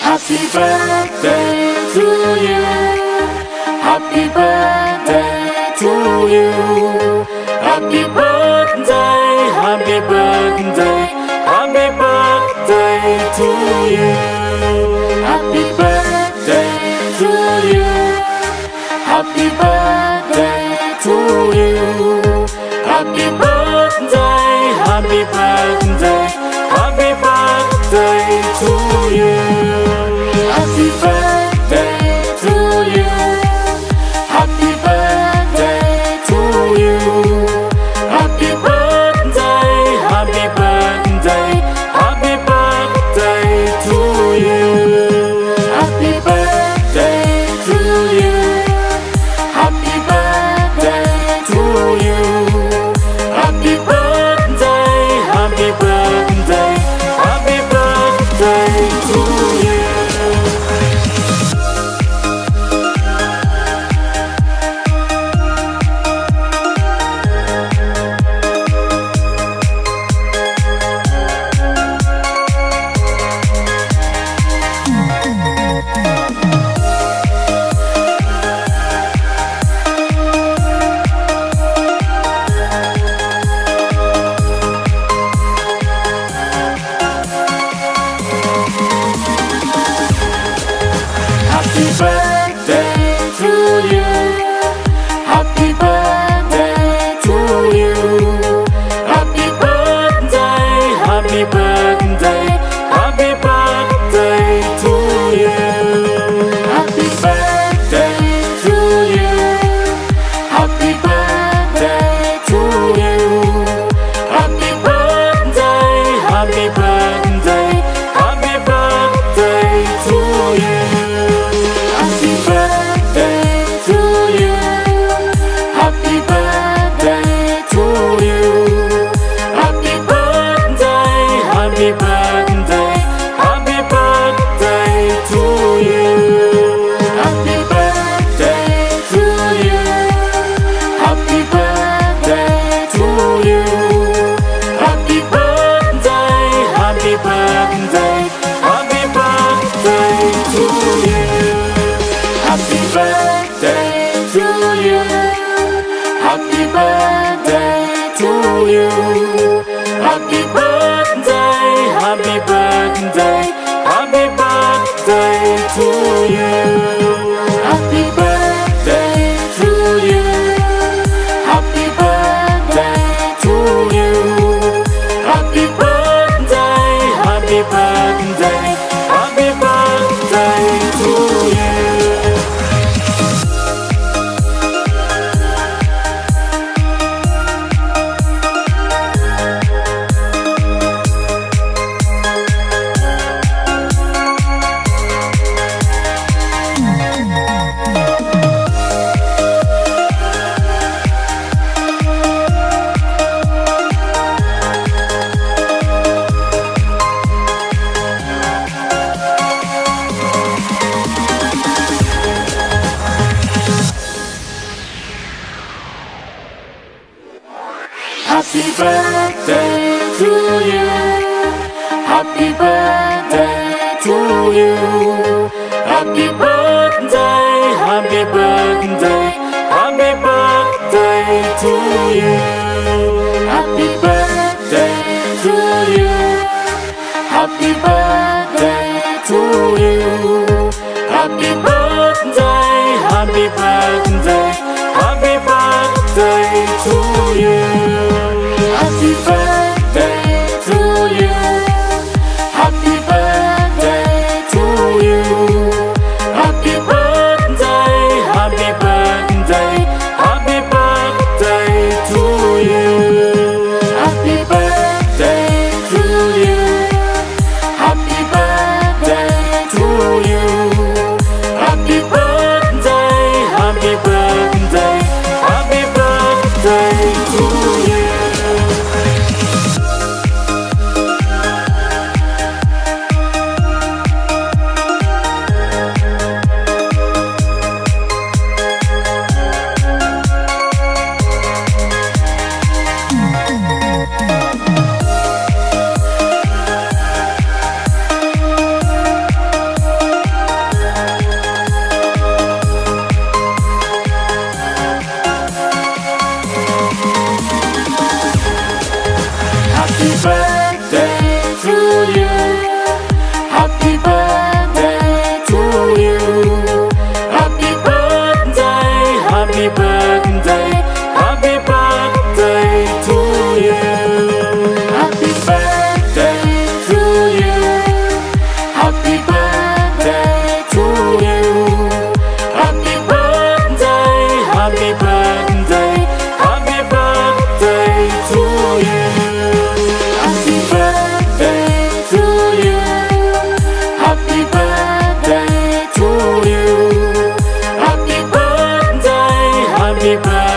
Happy birthday to you. Happy birthday to you. Happy birthday, happy birthday, happy birthday to you. Happy birthday to you. Happy birthday to you. Happy birthday, happy birthday, happy birthday to you. Happy birthday to you. Happy birthday to you. Happy birthday, happy birthday, happy birthday to you. Happy birthday to you. Happy birthday to you. Happy birthday, happy birthday, happy birthday to you. Happy birthday to you. Happy birthday to you. Happy birthday, happy birthday, happy birthday to you. Happy birthday to you. Happy birthday to you. Happy birthday, happy birthday, happy birthday to you. Happy birthday to you. Happy birthday to you. Happy birthday, happy birthday, happy birthday to you. Happy birthday to you. Happy birthday to you. Happy birthday, happy birthday, happy birthday to you. Happy birthday to you. Happy birthday to you. Happy birthday, happy birthday, happy birthday to you. Happy birthday to you. Happy birthday to you. Happy birthday, happy birthday, happy birthday to you. Happy birthday to you. Happy birthday to you. Happy birthday, happy birthday, happy birthday to you. Happy birthday to you. Happy birthday to you. Happy birthday, happy birthday, happy birthday to you. Happy birthday to you. Happy birthday to you. Happy birthday, happy birthday, happy birthday to you. Happy birthday to you. Happy Happy birthday